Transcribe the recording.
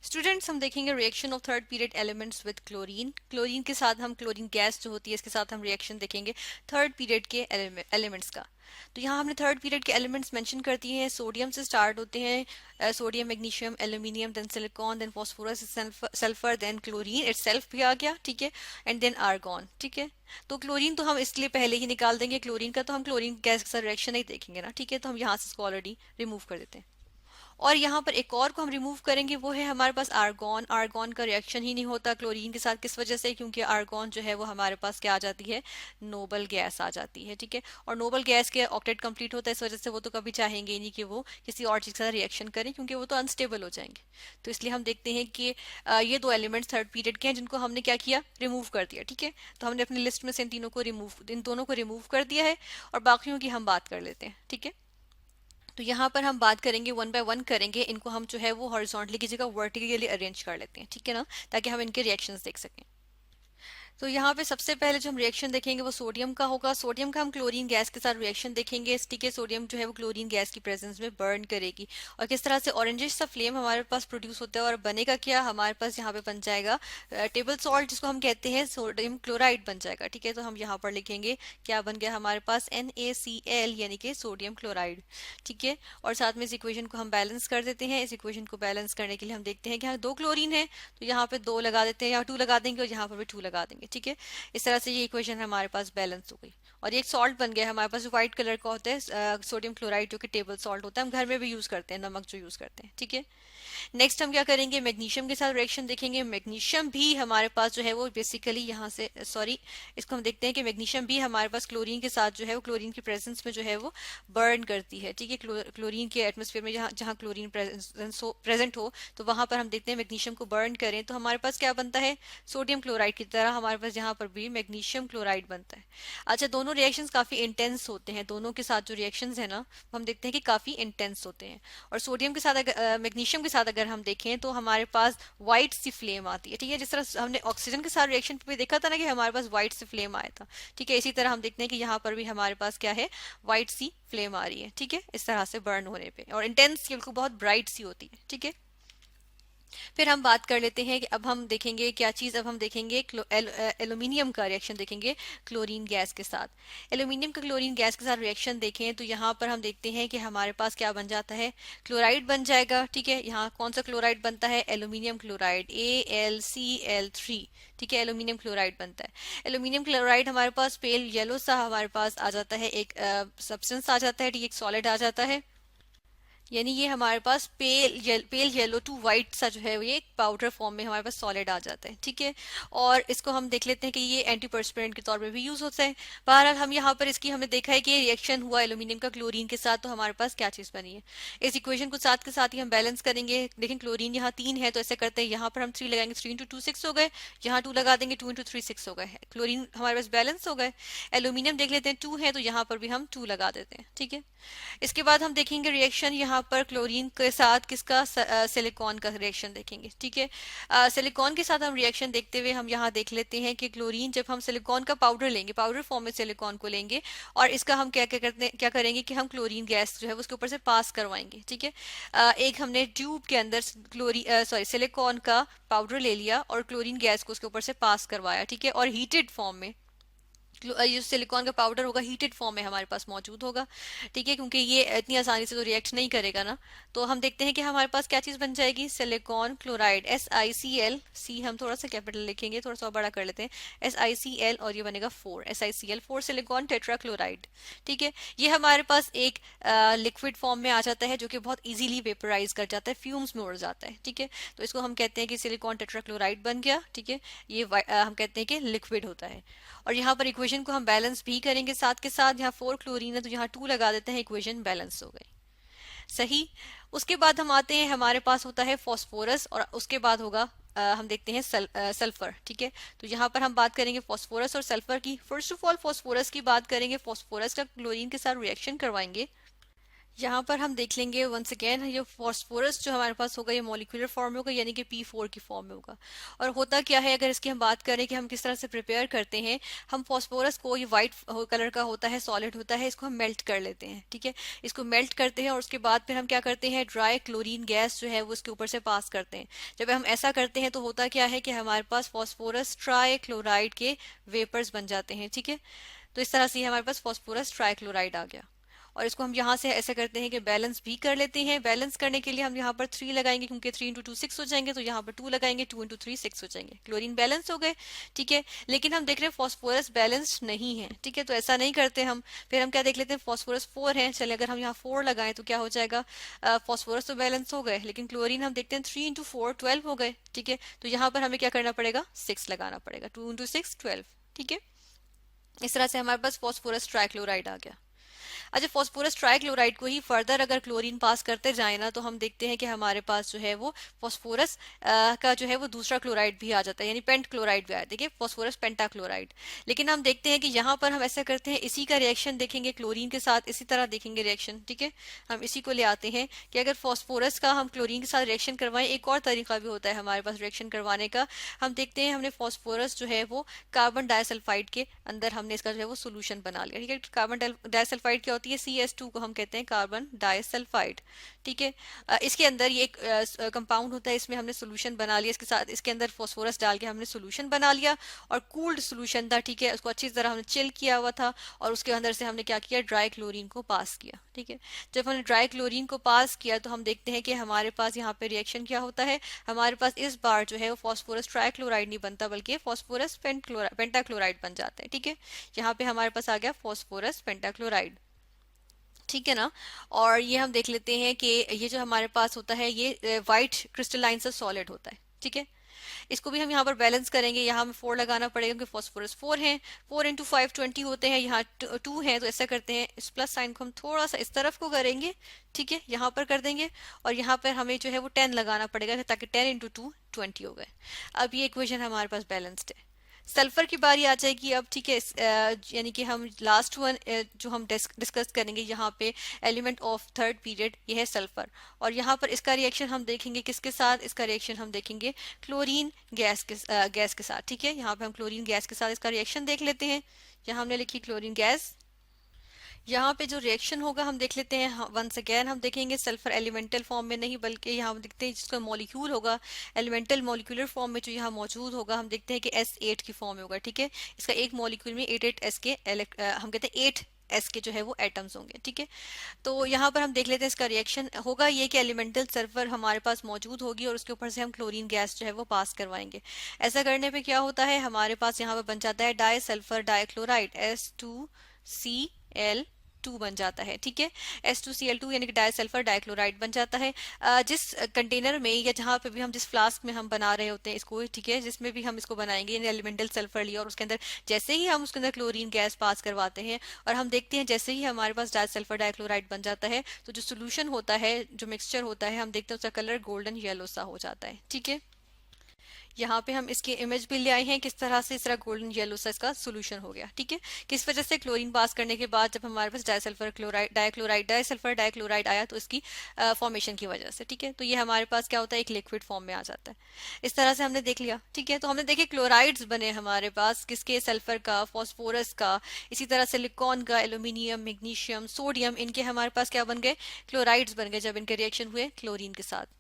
Students हम देखेंगे reaction of third period elements with chlorine. Chlorine के साथ हम क्लोरीन गैस जो होती है इसके साथ हम रिएक्शन देखेंगे थर्ड पीरियड के एलिमेंट्स का। तो यहाँ हमने थर्ड पीरियड के एलिमेंट्स मेंशन कर दिए हैं। सोडियम से स्टार्ट होते हैं, sodium, magnesium, aluminium, then silicon, then phosphorus, sulphur, then chlorine itself भी आ गया, ठीक है, एंड देन आर्गॉन, ठीक है। तो क्लोरीन तो हम इसके लिए पहले ही निकाल देंगे, क्लोरीन का तो हम क्लोरीन गैस के साथ रिएक्शन नहीं देखेंगे ना, ठीक है, तो हम यहाँ से इसको ऑलरेडी रिमूव कर देते हैं। और यहाँ पर एक और को हम रिमूव करेंगे, वो है हमारे पास आर्गॉन। आर्गॉन का रिएक्शन ही नहीं होता क्लोरीन के साथ, किस वजह से? क्योंकि आर्गॉन जो है वो हमारे पास क्या आ जाती है, नोबल गैस आ जाती है, ठीक है। और नोबल गैस के ऑक्टेट कंप्लीट होता है, इस वजह से वो तो कभी चाहेंगे नहीं कि वो किसी और चीज के साथ रिएक्शन करें, क्योंकि वो तो अनस्टेबल हो जाएंगे। तो इसलिए हम देखते हैं कि ये दो एलिमेंट्स थर्ड पीरियड के हैं जिनको हमने क्या किया, रिमूव कर दिया, ठीक है। तो हमने अपनी लिस्ट में से इन दोनों को रिमूव कर दिया है, और बाकियों की हम बात कर लेते हैं, ठीक है। तो यहाँ पर हम बात करेंगे, वन बाय वन करेंगे इनको, हम जो है वो हॉरिजॉन्टली की जगह वर्टिकली अरेंज कर लेते हैं, ठीक है ना, ताकि हम इनके रिएक्शंस देख सकें। तो यहाँ पे सबसे पहले जो हम रिएक्शन देखेंगे वो सोडियम का होगा। सोडियम का हम क्लोरीन गैस के साथ रिएक्शन देखेंगे, ठीक है। सोडियम जो है वो क्लोरीन गैस की प्रेजेंस में बर्न करेगी, और किस तरह से ऑरेंजिश सा फ्लेम हमारे पास प्रोड्यूस होता है, और बनेगा क्या, हमारे पास यहाँ पे बन जाएगा टेबल सॉल्ट, जिसको हम कहते हैं सोडियम क्लोराइड बन जाएगा, ठीक है। तो हम यहाँ पर लिखेंगे क्या बन गया हमारे पास, NaCl यानी कि सोडियम क्लोराइड, ठीक है। और साथ में इस इक्वेशन को हम बैलेंस कर देते हैं। इस इक्वेशन को बैलेंस करने के लिए हम देखते हैं कि यहाँ दो क्लोरीन है, तो यहाँ पे 2 लगा देते हैं, यहाँ 2 लगा देंगे, और यहाँ पर भी 2 लगा देंगे, ठीक है। इस तरह से ये इक्वेशन हमारे पास बैलेंस हो गई, और ये एक सॉल्ट बन गया हमारे पास, व्हाइट कलर का होता है सोडियम क्लोराइड, जो कि टेबल सॉल्ट होता है, हम घर में भी यूज करते हैं, नमक जो यूज करते हैं, ठीक है। नेक्स्ट हम क्या करेंगे, मैग्नीशियम के साथ रिएक्शन देखेंगे। मैग्नीशियम भी हमारे पास जो है वो बेसिकली यहाँ से सॉरी, इसको हम देखते हैं कि मैग्नीशियम भी हमारे पास क्लोरीन के साथ जो है वो क्लोरीन की प्रेजेंस में जो है वो बर्न करती है, ठीक है। क्लोरीन के एटमोस्फेयर में जहाँ जहाँ क्लोरीन प्रेजेंट हो, तो वहां पर हम देखते हैं मैग्नीशियम को बर्न करें तो हमारे पास क्या बनता है, सोडियम क्लोराइड की तरह हमारे पास यहाँ पर भी मैग्नीशियम क्लोराइड बनता है। अच्छा, दोनों रिएक्शंस काफी इंटेंस होते हैं, दोनों के साथ जो रिएक्शंस है ना, हम देखते हैं कि काफी इंटेंस होते हैं। और सोडियम के साथ मैग्नीशियम के साथ अगर हम देखें तो हमारे पास व्हाइट सी फ्लेम आती है, ठीक है। जिस तरह हमने ऑक्सीजन के साथ रिएक्शन पे देखा था ना कि हमारे पास व्हाइट सी फ्लेम आया था, ठीक है, इसी तरह हम देखते हैं कि यहाँ पर भी हमारे पास क्या है, व्हाइट सी फ्लेम आ रही है, ठीक है, इस तरह से बर्न होने पे, और इंटेंस बिल्कुल बहुत ब्राइट सी होती है, ठीक है। फिर हम बात कर लेते हैं कि अब हम देखेंगे क्या चीज, अब हम देखेंगे एल्यूमिनियम का रिएक्शन देखेंगे क्लोरीन गैस के साथ। एल्यूमिनियम का क्लोरीन गैस के साथ रिएक्शन देखें तो यहाँ पर हम देखते हैं कि हमारे पास क्या बन जाता है, क्लोराइड बन जाएगा, ठीक है। यहाँ कौन सा क्लोराइड बनता है, एल्यूमिनियम क्लोराइड, AlCl3, ठीक है, एल्यूमिनियम क्लोराइड बनता है। एल्यूमिनियम क्लोराइड हमारे पास पेल येलो सा हमारे पास आ जाता है, एक सब्सटेंस आ जाता है, ठीक है, एक सॉलिड आ जाता है, यानी ये हमारे पास पेल येलो टू व्हाइट सा जो है ये पाउडर फॉर्म में हमारे पास सॉलिड आ जाता है, ठीक है। और इसको हम देख लेते हैं कि ये एंटीपर्स्पिरेंट के तौर पे भी यूज होता है। बहरहाल हम यहाँ पर इसकी हमने देखा है कि रिएक्शन हुआ एल्यूमिनियम का क्लोरीन के साथ, तो हमारे पास क्या चीज बनी है। इस इक्वेशन को साथ के साथ ही हम बैलेंस करेंगे। लेकिन क्लोरीन यहाँ 3 है, तो ऐसे करते हैं, यहाँ पर हम 3 लगाएंगे, 3 इंटू 2 6 हो गए, यहाँ 2 लगा देंगे, 2 इंटू 3 6 हो गए, क्लोरीन हमारे पास बैलेंस हो गए। एल्यूमिनियम देख लेते हैं 2 है, तो यहाँ पर भी हम 2 लगा देते हैं, ठीक है। इसके बाद हम देखेंगे रिएक्शन यहाँ पर क्लोरीन के साथ किसका, सिलिकॉन का रिएक्शन देखेंगे, ठीक है। सिलिकॉन के साथ हम रिएक्शन देखते हुए हम यहाँ देख लेते हैं कि क्लोरीन, जब हम सिलिकॉन का पाउडर लेंगे, पाउडर फॉर्म में सिलिकॉन को लेंगे, और इसका हम क्या करेंगे कि हम क्लोरीन गैस जो है उसके ऊपर से पास करवाएंगे, ठीक है। एक हमने ट्यूब के अंदर सिलिकॉन का पाउडर ले लिया और क्लोरीन गैस को उसके ऊपर से पास करवाया, ठीक है, और हीटेड फॉर्म में जो सिलिकॉन का पाउडर होगा हीटेड फॉर्म में हमारे पास मौजूद होगा, ठीक है, क्योंकि ये इतनी आसानी से तो रिएक्ट नहीं करेगा ना। तो हम देखते हैं कि हमारे पास क्या चीज बन जाएगी, सिलिकॉन क्लोराइड, SiCl, सी हम थोड़ा सा कैपिटल लिखेंगे, थोड़ा सा बड़ा कर लेते हैं, SiCl, और ये बनेगा 4, SiCl 4 सिलिकॉन टेट्राक्लोराइड, ठीक है। ये हमारे पास एक लिक्विड फॉर्म में आ जाता है, जो कि बहुत इजीली वेपराइज कर जाता है, फ्यूम्स में उड़ जाता है, ठीक है। तो इसको हम कहते हैं कि सिलिकॉन टेट्राक्लोराइड बन गया, ठीक है। ये हम कहते हैं कि लिक्विड होता है। और यहाँ पर इक्वेशन को हम बैलेंस भी करेंगे साथ के साथ, यहाँ 4 क्लोरीन है तो यहाँ 2 लगा देते हैं, इक्वेशन बैलेंस हो गई, सही। उसके बाद हम आते हैं, हमारे पास होता है फॉस्फोरस, और उसके बाद होगा हम देखते हैं सल्फर, ठीक है। तो यहाँ पर हम बात करेंगे फॉस्फोरस और सल्फर की। फर्स्ट ऑफ ऑल फॉस्फोरस की बात करेंगे, फॉस्फोरस का क्लोरीन के साथ रिएक्शन करवाएंगे, यहाँ पर हम देख लेंगे वंस अगेन, ये फॉस्फोरस जो हमारे पास होगा ये मॉलिक्यूलर फॉर्म में होगा, यानी कि P4 की फॉर्म में होगा। और होता क्या है, अगर इसकी हम बात करें कि हम किस तरह से प्रिपेयर करते हैं, हम फॉस्फोरस को, ये व्हाइट कलर का होता है, सॉलिड होता है, इसको हम मेल्ट कर लेते हैं। ठीक है, इसको मेल्ट करते हैं और उसके बाद फिर हम क्या करते हैं, ड्राई क्लोरीन गैस जो है वो इसके ऊपर से पास करते हैं। जब हम ऐसा करते हैं तो होता क्या है कि हमारे पास फॉस्फोरस ट्राई क्लोराइड के वेपर्स बन जाते हैं। ठीक है, तो इस तरह से हमारे पास फॉस्फोरस ट्राई क्लोराइड आ गया। और इसको हम यहाँ से ऐसे करते हैं कि बैलेंस भी कर लेते हैं। बैलेंस करने के लिए हम यहाँ पर 3 लगाएंगे, क्योंकि 3 इंटू 2 6 हो जाएंगे, तो यहाँ पर 2 लगाएंगे, 2 इंटू 3 6 हो जाएंगे। क्लोरीन बैलेंस हो गए। ठीक है, लेकिन हम देख रहे हैं फॉस्फोरस बैलेंस नहीं है। ठीक है, तो ऐसा नहीं करते हम। फिर हम क्या देख लेते हैं, फॉस्फोरस 4 है, चले अगर हम यहाँ 4 लगाएं तो क्या हो जाएगा, फॉस्फोरस तो बैलेंस हो गए, लेकिन क्लोरीन हम देखते हैं 3 इंटू 4 12 हो गए। ठीक है, तो यहाँ पर हमें क्या करना पड़ेगा, 6 लगाना पड़ेगा, 2 इंटू 6 12। ठीक है, इस तरह से हमारे पास फॉस्फोरस ट्राइक्लोराइड आ गया। अच्छा, फॉस्फोरस ट्राइक्लोराइड को ही फर्दर अगर क्लोरीन पास करते जाए ना, तो हम देखते हैं कि हमारे पास जो है वो फॉस्फोरस का जो है वो दूसरा क्लोराइड भी आ जाता है, यानी पेंट क्लोराइड भी आया। देखिए, फॉस्फोरस पेंटाक्लोराइड। लेकिन हम देखते हैं कि यहाँ पर हम ऐसा करते हैं, इसी का रिएक्शन देखेंगे क्लोरीन के साथ, इसी तरह देखेंगे रिएक्शन। ठीक है, हम इसी को ले आते हैं कि अगर फॉस्फोरस का हम क्लोरीन के साथ रिएक्शन करवाएं, एक और तरीका भी होता है हमारे पास रिएक्शन करवाने का। हम देखते हैं, हमने फॉस्फोरस जो है वो कार्बन डाइसल्फाइड के अंदर हमने इसका जो है वो सोल्यूशन बना लिया। ठीक है, कार्बन डाइसल्फाइड क्या होती है, CS2 को हम कहते हैं कार्बन डाइसल्फाइड। ठीक है, इसके अंदर ये एक कंपाउंड होता है, इसमें हमने सोल्यूशन बना लिया, इसके साथ इसके अंदर फॉस्फोरस डाल के हमने सोल्यूशन बना लिया, और कूल्ड सोल्यूशन था। ठीक है, उसको अच्छी तरह हमने चिल किया हुआ था, और उसके अंदर से हमने क्या किया, ड्राई क्लोरीन को पास किया। ठीक है, जब हमने ड्राई क्लोरीन को पास किया तो हम देखते हैं कि हमारे पास यहाँ पे रिएक्शन क्या होता है, हमारे पास इस बार जो है वो फॉस्फोरस ट्राइक्लोराइड नहीं बनता, बल्कि फॉस्फोरस पेंटाक्लोराइड बन जाता है। ठीक है, यहाँ पे हमारे पास आ गया फॉस्फोरस पेंटाक्लोराइड। ठीक है ना। और ये हम देख लेते हैं कि ये जो हमारे पास होता है ये व्हाइट क्रिस्टलाइन सा सॉलिड होता है। ठीक है, इसको भी हम यहाँ पर बैलेंस करेंगे, यहाँ हमें 4 लगाना पड़ेगा, क्योंकि फॉस्फोरस 4 है, 4 इंटू 5 20 होते हैं, यहाँ 2 है, तो ऐसा करते हैं, इस प्लस साइन को हम थोड़ा सा इस तरफ को करेंगे। ठीक है, यहाँ पर कर देंगे, और यहाँ पर हमें जो है वो 10 लगाना पड़ेगा, ताकि 10 इंटू 2 20 हो गए। अब ये इक्वेशन हमारे पास बैलेंस्ड है। सल्फर की बारी आ जाएगी अब। ठीक है, यानी कि हम लास्ट वन जो हम डिस्कस करेंगे यहाँ पे, एलिमेंट ऑफ थर्ड पीरियड, ये है सल्फर। और यहाँ पर इसका रिएक्शन हम देखेंगे किसके साथ, इसका रिएक्शन हम देखेंगे क्लोरीन गैस के साथ। ठीक है, यहाँ पे हम क्लोरीन गैस के साथ इसका रिएक्शन देख लेते हैं। यहाँ हमने लिखी क्लोरीन गैस। यहाँ पे जो रिएक्शन होगा हम देख लेते हैं, वंस अगेन हम देखेंगे सल्फर एलिमेंटल फॉर्म में नहीं, बल्कि यहाँ हम देखते हैं जिसका मॉलिक्यूल होगा एलिमेंटल मॉलिक्यूलर फॉर्म में जो यहाँ मौजूद होगा, हम देखते हैं कि S8 की फॉर्म में होगा। ठीक है, इसका एक मॉलिक्यूल में 8 S के हम कहते हैं 8 S के जो है वो एटम्स होंगे। ठीक है, तो यहाँ पर हम देख लेते हैं इसका रिएक्शन होगा ये कि एलिमेंटल सल्फर हमारे पास मौजूद होगी, और उसके ऊपर से हम क्लोरीन गैस जो है वो पास करवाएंगे। ऐसा करने पे क्या होता है, हमारे पास यहाँ पर बन जाता है डाई सल्फर डाइक्लोराइड, S2Cl2 बन जाता है। ठीक है, S2Cl2 यानी कि डाइसल्फर डाइक्लोराइड बन जाता है। जिस कंटेनर में या जहाँ पे भी हम, जिस फ्लास्क में हम बना रहे होते हैं इसको, ठीक है, जिसमें भी हम इसको बनाएंगे, यानी एलिमेंटल सल्फर लिया, और उसके अंदर जैसे ही हम उसके अंदर क्लोरीन गैस पास करवाते हैं, और हम देखते हैं जैसे ही हमारे पास डाइसल्फर डाइक्लोराइड बन जाता है, तो जो सोल्यूशन होता है, जो मिक्सचर होता है, हम देखते हैं उसका कलर गोल्डन येलो सा हो जाता है। ठीक है, यहाँ पे हम इसकी इमेज भी ले आए हैं, किस तरह से इस तरह गोल्डन येलो सा इसका सोल्यूशन हो गया। ठीक है, किस वजह से, क्लोरीन पास करने के बाद जब हमारे पास डाइसल्फर डाइक्लोराइड आया, तो इसकी फॉर्मेशन की वजह से। ठीक है, तो ये हमारे पास क्या होता है, एक लिक्विड फॉर्म में आ जाता है। इस तरह से हमने देख लिया। ठीक है, तो हमने देखे क्लोराइड्स बने हमारे पास, किसके, सल्फर का, फॉस्फोरस का, इसी तरह सिलिकॉन का, एल्यूमिनियम, मैग्नीशियम, सोडियम, इनके हमारे पास क्या बन गए, क्लोराइड्स बन गए, जब इनके रिएक्शन हुए क्लोरीन के साथ।